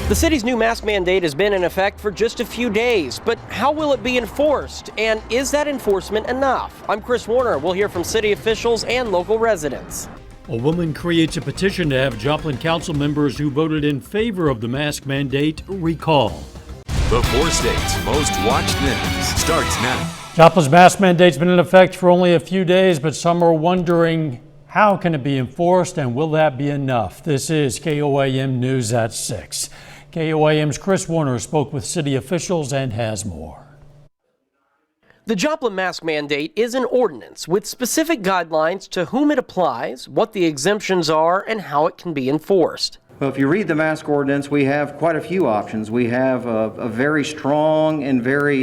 The city's new mask mandate has been in effect for just a few days, but how will it be enforced? And is that enforcement enough? I'm Chris Warner. We'll hear from city officials and local residents. A woman creates a petition to have Joplin council members who voted in favor of the mask mandate recall. The 4 states' most watched news starts now. Joplin's mask mandate's been in effect for only a few days, but some are wondering how can it be enforced and will that be enough? This is KOAM News at 6. KOAM's Chris Warner spoke with city officials and has more. The Joplin mask mandate is an ordinance with specific guidelines to whom it applies, what the exemptions are, and how it can be enforced. Well, if you read the mask ordinance, we have quite a few options. We have a very strong and very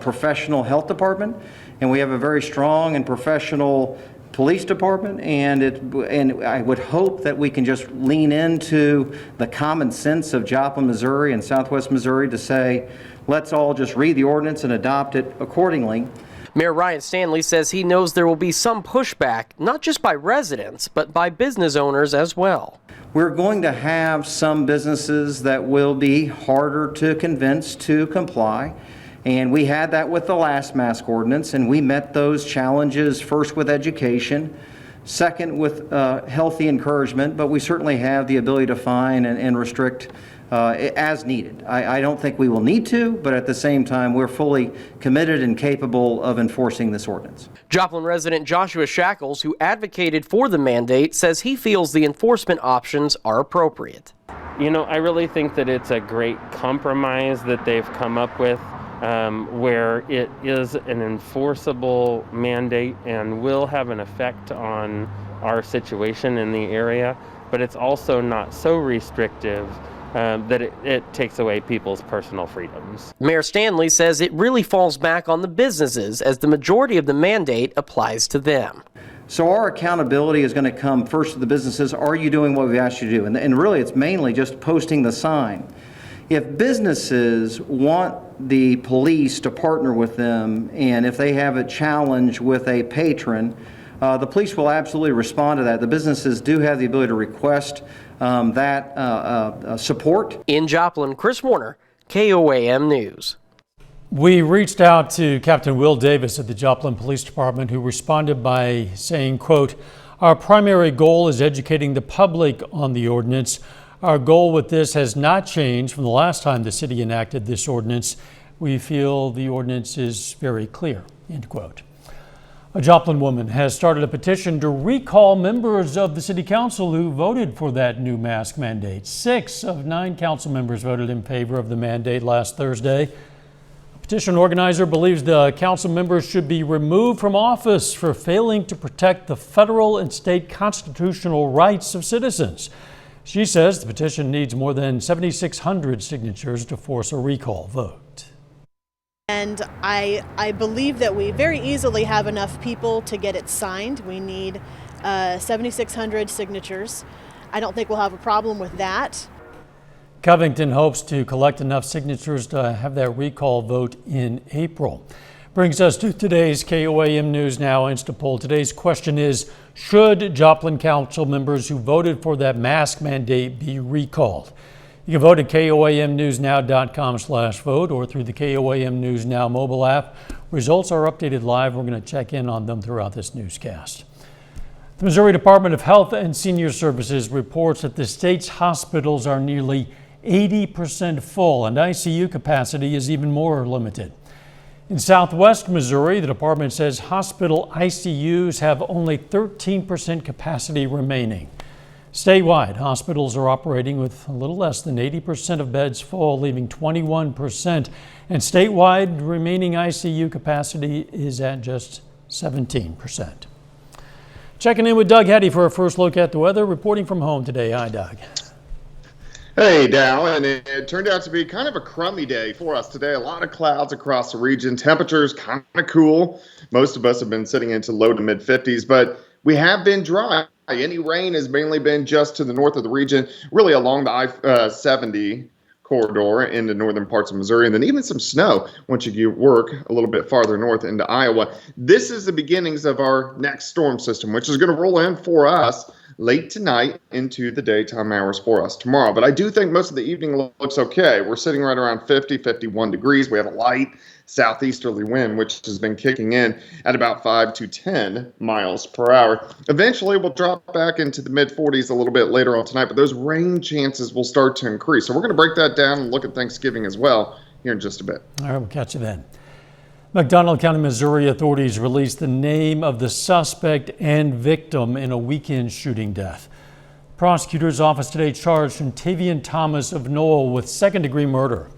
professional health department, and we have a very strong and professional police department, and I would hope that we can just lean into the common sense of Joplin, Missouri and Southwest Missouri to say, let's all just read the ordinance and adopt it accordingly. Mayor Ryan Stanley says he knows there will be some pushback, not just by residents, but by business owners as well. We're going to have some businesses that will be harder to convince to comply. And we had that with the last mask ordinance, and we met those challenges first with education, second with healthy encouragement, but we certainly have the ability to fine and restrict as needed. I don't think we will need to, but at the same time, we're fully committed and capable of enforcing this ordinance. Joplin resident Joshua Shackles, who advocated for the mandate, says he feels the enforcement options are appropriate. You know, I really think that it's a great compromise that they've come up with. Where it is an enforceable mandate and will have an effect on our situation in the area, but it's also not so restrictive that it takes away people's personal freedoms. Mayor Stanley says it really falls back on the businesses as the majority of the mandate applies to them. So our accountability is going to come first to the businesses. Are you doing what we've asked you to do? And really it's mainly just posting the sign. If businesses want the police to partner with them, and if they have a challenge with a patron, the police will absolutely respond to that. The businesses do have the ability to request that support. In Joplin, Chris Warner, KOAM News. We reached out to Captain Will Davis at the Joplin Police Department, who responded by saying, quote, "Our primary goal is educating the public on the ordinance. Our goal with this has not changed from the last time the city enacted this ordinance. We feel the ordinance is very clear," end quote. A Joplin woman has started a petition to recall members of the city council who voted for that new mask mandate. 6 of 9 council members voted in favor of the mandate last Thursday. A petition organizer believes the council members should be removed from office for failing to protect the federal and state constitutional rights of citizens. She says the petition needs more than 7,600 signatures to force a recall vote. And I believe that we very easily have enough people to get it signed. We need 7,600 signatures. I don't think we'll have a problem with that. Covington hopes to collect enough signatures to have that recall vote in April. Brings us to today's KOAM News Now Instapoll. Today's question is, should Joplin council members who voted for that mask mandate be recalled? You can vote at KOAMNewsNow.com/vote or through the KOAM News Now mobile app. Results are updated live. We're going to check in on them throughout this newscast. The Missouri Department of Health and Senior Services reports that the state's hospitals are nearly 80% full and ICU capacity is even more limited. In Southwest Missouri, the department says hospital ICUs have only 13% capacity remaining. Statewide, hospitals are operating with a little less than 80% of beds full, leaving 21%. And statewide, remaining ICU capacity is at just 17%. Checking in with Doug Hetty for a first look at the weather, reporting from home today. Hi, Doug. Hey, Dow, and it turned out to be kind of a crummy day for us today. A lot of clouds across the region. Temperatures kind of cool. Most of us have been sitting into low to mid 50s, but we have been dry. Any rain has mainly been just to the north of the region, really along the I-70 corridor in the northern parts of Missouri, and then even some snow once you work a little bit farther north into Iowa. This is the beginnings of our next storm system, which is going to roll in for us late tonight into the daytime hours for us tomorrow. But I do think most of the evening looks okay. We're sitting right around 50, 51 degrees. We have a light southeasterly wind, which has been kicking in at about 5 to 10 miles per hour. Eventually, we'll drop back into the mid 40s a little bit later on tonight, but those rain chances will start to increase. So we're going to break that down and look at Thanksgiving as well here in just a bit. All right, we'll catch you then. McDonald County, Missouri authorities released the name of the suspect and victim in a weekend shooting death. Prosecutor's office today charged Tavian Thomas of Knoll with second-degree murder.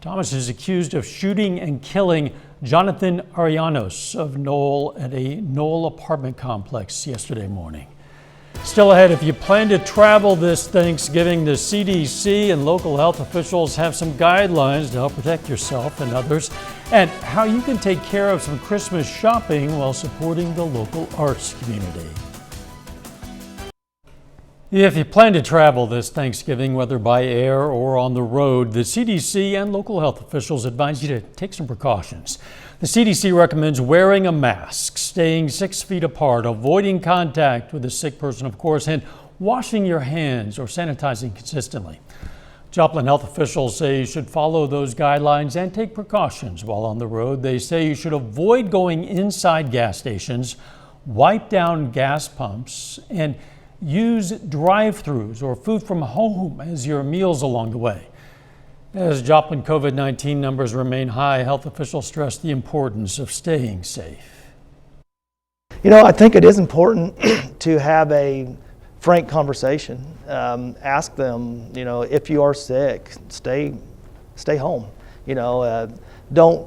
Thomas is accused of shooting and killing Jonathan Arianos of Knoll at a Knoll apartment complex yesterday morning. Still ahead, if you plan to travel this Thanksgiving, the CDC and local health officials have some guidelines to help protect yourself and others, and how you can take care of some Christmas shopping while supporting the local arts community. If you plan to travel this Thanksgiving, whether by air or on the road, the CDC and local health officials advise you to take some precautions. The CDC recommends wearing a mask, staying 6 feet apart, avoiding contact with a sick person, of course, and washing your hands or sanitizing consistently. Joplin health officials say you should follow those guidelines and take precautions while on the road. They say you should avoid going inside gas stations, wipe down gas pumps, and use drive-thrus or food from home as your meals along the way. As Joplin COVID-19 numbers remain high, health officials stress the importance of staying safe. You know, I think it is important to have a frank conversation. Ask them, you know, if you are sick, stay home. You know, don't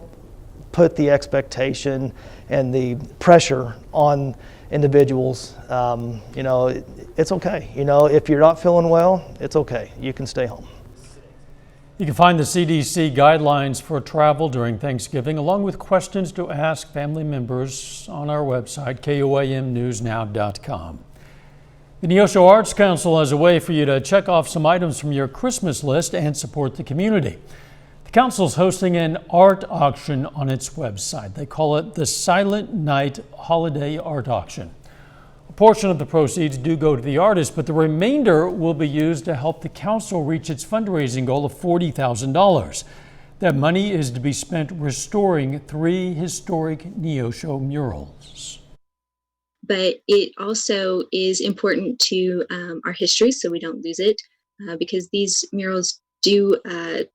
put the expectation and the pressure on individuals. You know, it's okay. You know, if you're not feeling well, it's okay. You can stay home. You can find the CDC guidelines for travel during Thanksgiving, along with questions to ask family members, on our website, koamnewsnow.com. The Neosho Arts Council has a way for you to check off some items from your Christmas list and support the community. The council is hosting an art auction on its website. They call it the Silent Night Holiday Art Auction. A portion of the proceeds do go to the artist, but the remainder will be used to help the council reach its fundraising goal of $40,000. That money is to be spent restoring 3 historic Neosho murals. But it also is important to our history so we don't lose it, because these murals do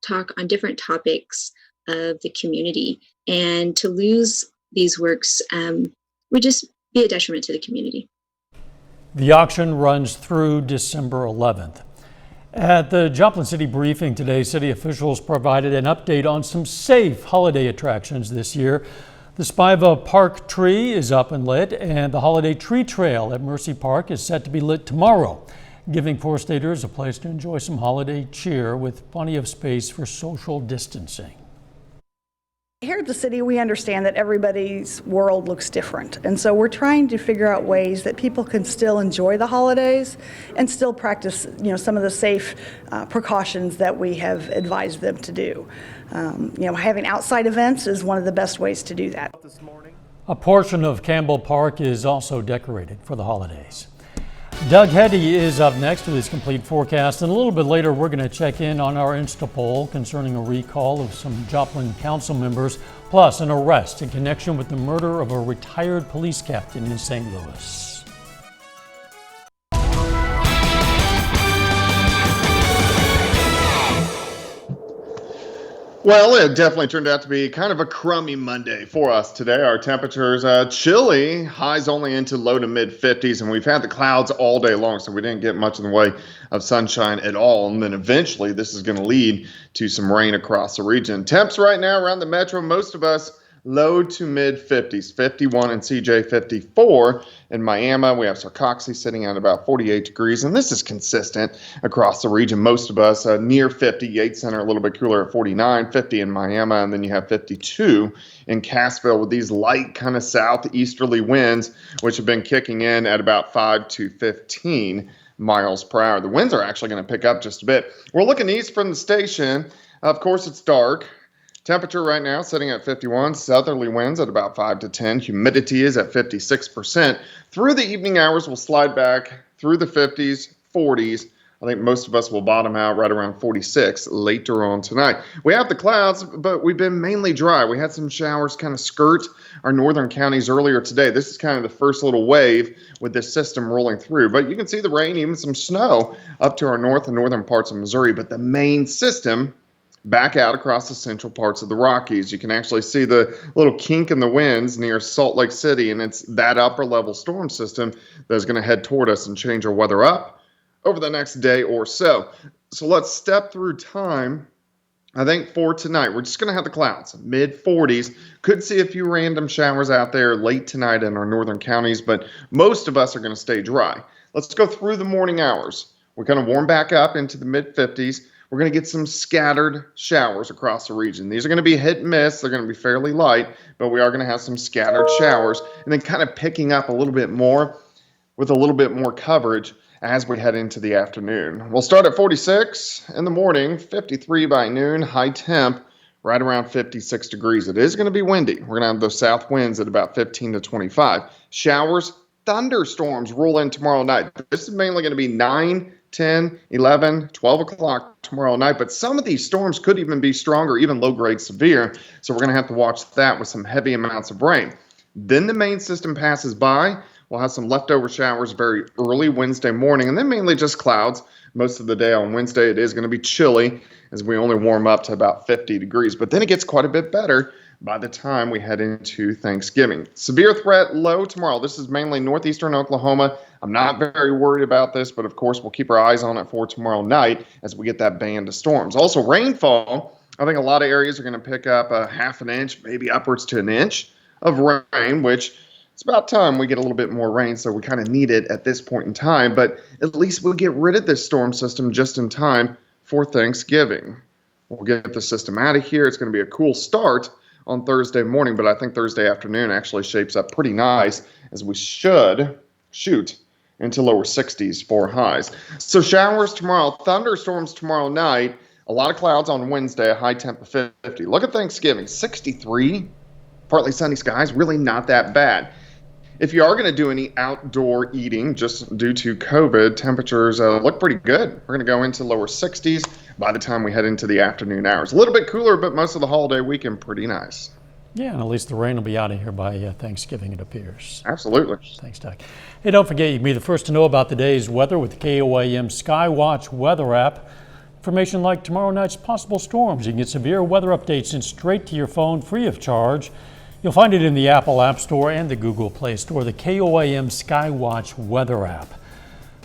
talk on different topics of the community. And to lose these works would just be a detriment to the community. The auction runs through December 11th. At the Joplin City briefing today, city officials provided an update on some safe holiday attractions this year. The Spiva Park tree is up and lit, and the holiday tree trail at Mercy Park is set to be lit tomorrow, giving four-staters a place to enjoy some holiday cheer with plenty of space for social distancing. Here at the city, we understand that everybody's world looks different, and so we're trying to figure out ways that people can still enjoy the holidays and still practice, you know, some of the safe precautions that we have advised them to do. You know, having outside events is one of the best ways to do that. A portion of Campbell Park is also decorated for the holidays. Doug Hetty is up next with his complete forecast, and a little bit later we're going to check in on our Insta poll concerning a recall of some Joplin council members, plus an arrest in connection with the murder of a retired police captain in St. Louis. Well, it definitely turned out to be kind of a crummy Monday for us today. Our temperatures chilly, highs only into low to mid 50s, and we've had the clouds all day long, so we didn't get much in the way of sunshine at all. And then eventually this is going to lead to some rain across the region. Temps right now around the metro, most of us low to mid 50s, 51 in CJ, 54 in Miami. We have Sarcoxy sitting at about 48 degrees, and this is consistent across the region. Most of us near 50, Yates Center a little bit cooler at 49, 50 in Miami, and then you have 52 in Cassville with these light kind of southeasterly winds, which have been kicking in at about 5 to 15 miles per hour. The winds are actually going to pick up just a bit. We're looking east from the station. Of course, it's dark. Temperature right now sitting at 51, southerly winds at about 5 to 10. Humidity is at 56%. Through the evening hours, we'll slide back through the 50s, 40s. I think most of us will bottom out right around 46 later on tonight. We have the clouds, but we've been mainly dry. We had some showers kind of skirt our northern counties earlier today. This is kind of the first little wave with this system rolling through. But you can see the rain, even some snow up to our north and northern parts of Missouri. But the main system back out across the central parts of the Rockies. You can actually see the little kink in the winds near Salt Lake City, and it's that upper level storm system that's going to head toward us and change our weather up over the next day or so. So let's step through time. I think for tonight, we're just going to have the clouds, mid 40s. Could see a few random showers out there late tonight in our northern counties, but most of us are going to stay dry. Let's go through the morning hours. We're going to warm back up into the mid 50s. We're going to get some scattered showers across the region. These are going to be hit and miss. They're going to be fairly light, but we are going to have some scattered showers, and then kind of picking up a little bit more with a little bit more coverage as we head into the afternoon. We'll start at 46 in the morning, 53 by noon, high temp right around 56 degrees. It is going to be windy. We're going to have those south winds at about 15 to 25. Showers, thunderstorms roll in tomorrow night. This is mainly going to be 9, 10, 11, 12 o'clock tomorrow night, but some of these storms could even be stronger, even low-grade severe, so we're going to have to watch that with some heavy amounts of rain. Then the main system passes by. We'll have some leftover showers very early Wednesday morning, and then mainly just clouds most of the day on Wednesday. It is going to be chilly as we only warm up to about 50 degrees, but then it gets quite a bit better by the time we head into Thanksgiving. Severe threat low tomorrow. This is mainly northeastern Oklahoma. I'm not very worried about this, but of course we'll keep our eyes on it for tomorrow night as we get that band of storms. Also rainfall. I think a lot of areas are going to pick up a half an inch, maybe upwards to an inch of rain, which it's about time we get a little bit more rain, so we kind of need it at this point in time, but at least we'll get rid of this storm system just in time for Thanksgiving. We'll get the system out of here. It's going to be a cool start on Thursday morning, but I think Thursday afternoon actually shapes up pretty nice as we should shoot into lower 60s for highs. So showers tomorrow, thunderstorms tomorrow night, a lot of clouds on Wednesday, a high temp of 50. Look at Thanksgiving, 63, partly sunny skies, really not that bad. If you are going to do any outdoor eating, just due to COVID, temperatures look pretty good. We're going to go into lower 60s by the time we head into the afternoon hours. A little bit cooler, but most of the holiday weekend pretty nice. Yeah, and at least the rain will be out of here by Thanksgiving, it appears. Absolutely. Thanks, Doug. Hey, don't forget, you can be the first to know about the day's weather with the KOAM Skywatch weather app. Information like tomorrow night's possible storms. You can get severe weather updates sent straight to your phone free of charge. You'll find it in the Apple App Store and the Google Play Store, the KOAM Skywatch weather app.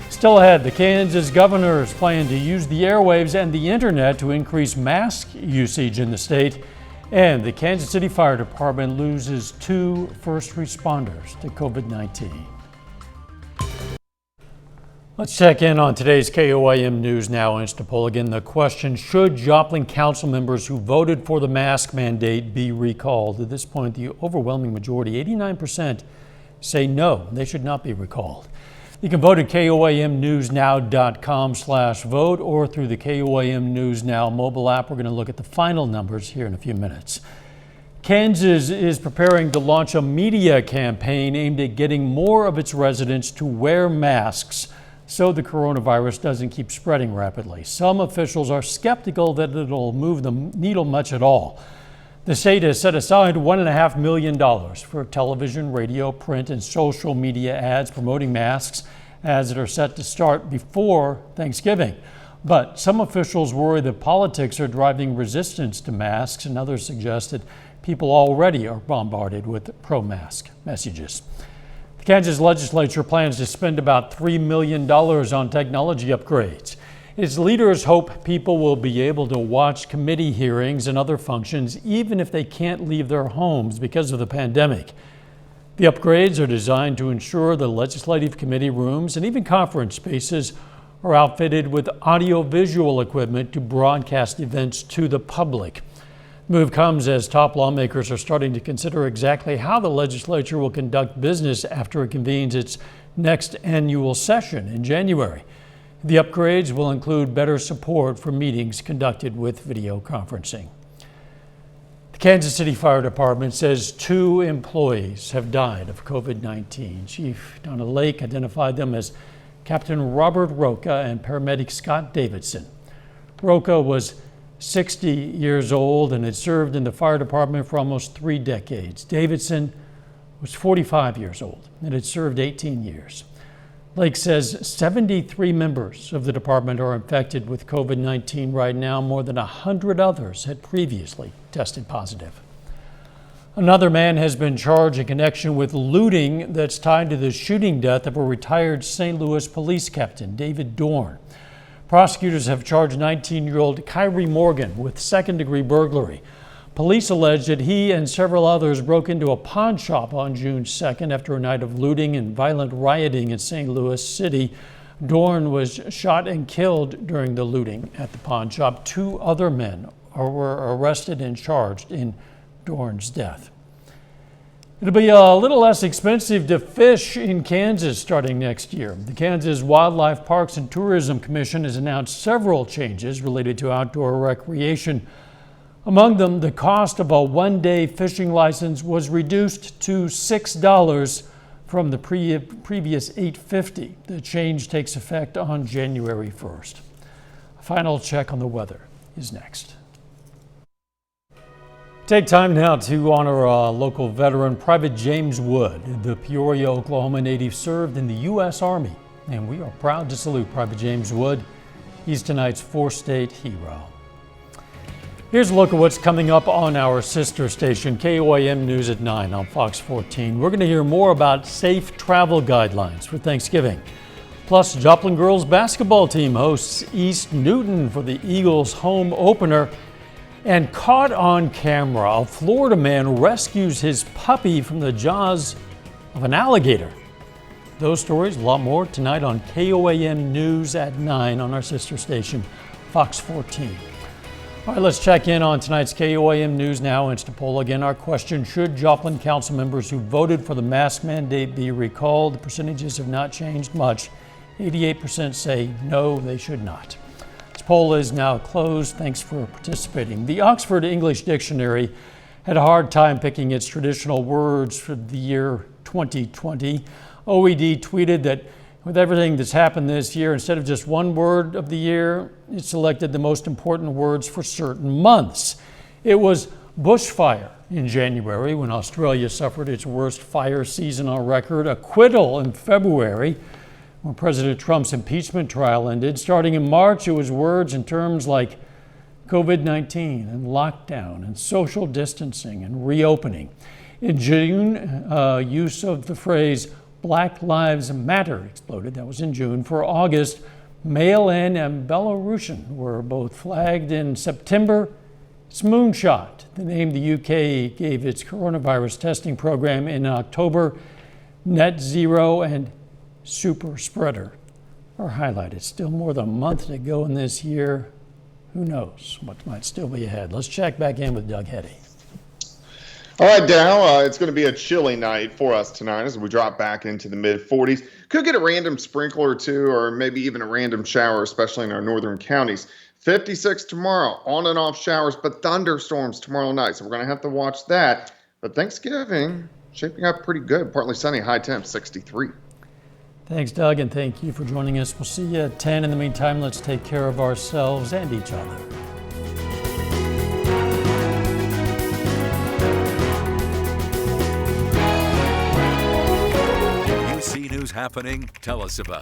Still ahead, the Kansas governors plan to use the airwaves and the internet to increase mask usage in the state. And the Kansas City Fire Department loses 2 first responders to COVID-19. Let's check in on today's KOAM News Now Insta poll. Again, the question, should Joplin council members who voted for the mask mandate be recalled? At this point, the overwhelming majority, 89%, say no, they should not be recalled. You can vote at KOAMnewsnow.com/vote or through the KOAM News Now mobile app. We're going to look at the final numbers here in a few minutes. Kansas is preparing to launch a media campaign aimed at getting more of its residents to wear masks so the coronavirus doesn't keep spreading rapidly. Some officials are skeptical that it'll move the needle much at all. The state has set aside $1.5 million for television, radio, print, and social media ads promoting masks as it are set to start before Thanksgiving. But some officials worry that politics are driving resistance to masks, and others suggest that people already are bombarded with pro-mask messages. The Kansas legislature plans to spend about $3 million on technology upgrades. Its leaders hope people will be able to watch committee hearings and other functions even if they can't leave their homes because of the pandemic. The upgrades are designed to ensure the legislative committee rooms and even conference spaces are outfitted with audio-visual equipment to broadcast events to the public. The move comes as top lawmakers are starting to consider exactly how the legislature will conduct business after it convenes its next annual session in January. The upgrades will include better support for meetings conducted with video conferencing. The Kansas City Fire Department says 2 employees have died of COVID-19. Chief Donna Lake identified them as Captain Robert Roca and paramedic Scott Davidson. Roca was 60 years old and had served in the fire department for almost 3 decades. Davidson was 45 years old and had served 18 years. Lake says 73 members of the department are infected with COVID-19 right now. More than 100 others had previously tested positive. Another man has been charged in connection with looting that's tied to the shooting death of a retired St. Louis police captain, David Dorn. Prosecutors have charged 19-year-old Kyrie Morgan with second-degree burglary. Police allege that he and several others broke into a pawn shop on June 2nd after a night of looting and violent rioting in St. Louis City. Dorn was shot and killed during the looting at the pawn shop. 2 other men were arrested and charged in Dorn's death. It'll be a little less expensive to fish in Kansas starting next year. The Kansas Wildlife Parks and Tourism Commission has announced several changes related to outdoor recreation. Among them, the cost of a one-day fishing license was reduced to $6 from the previous $8.50. The change takes effect on January 1st. A final check on the weather is next. Take time now to honor a local veteran, Private James Wood. The Peoria, Oklahoma native served in the U.S. Army, and we are proud to salute Private James Wood. He's tonight's 4-state hero. Here's a look at what's coming up on our sister station, KOAM News at 9 on Fox 14. We're going to hear more about safe travel guidelines for Thanksgiving. Plus, Joplin girls basketball team hosts East Newton for the Eagles home opener. And caught on camera, a Florida man rescues his puppy from the jaws of an alligator. Those stories, a lot more, tonight on KOAM News at 9 on our sister station, Fox 14. All right, let's check in on tonight's KOAM News Now Insta poll. Again, our question, should Joplin council members who voted for the mask mandate be recalled? The percentages have not changed much. 88% say no, they should not. This poll is now closed. Thanks for participating. The Oxford English Dictionary had a hard time picking its traditional words for the year 2020. OED tweeted that with everything that's happened this year, instead of just one word of the year, it selected the most important words for certain months. It was bushfire in January, when Australia suffered its worst fire season on record. Acquittal in February, when President Trump's impeachment trial ended. Starting in March, it was words and terms like COVID-19 and lockdown and social distancing and reopening. In June, use of the phrase Black Lives Matter exploded. That was in June. For August, Mail-In and Belarusian were both flagged. In September, it's Moonshot, the name the UK gave its coronavirus testing program. In October, Net Zero and Super Spreader are highlighted. Still more than a month to go in this year. Who knows what might still be ahead? Let's check back in with Doug Heddy. All right, Dow, it's going to be a chilly night for us tonight as we drop back into the mid-40s. Could get a random sprinkle or two, or maybe even a random shower, especially in our northern counties. 56 tomorrow, on and off showers, but thunderstorms tomorrow night. So we're going to have to watch that. But Thanksgiving, shaping up pretty good. Partly sunny, high temp, 63. Thanks, Doug, and thank you for joining us. We'll see you at 10. In the meantime, let's take care of ourselves and each other. If you see news happening, tell us about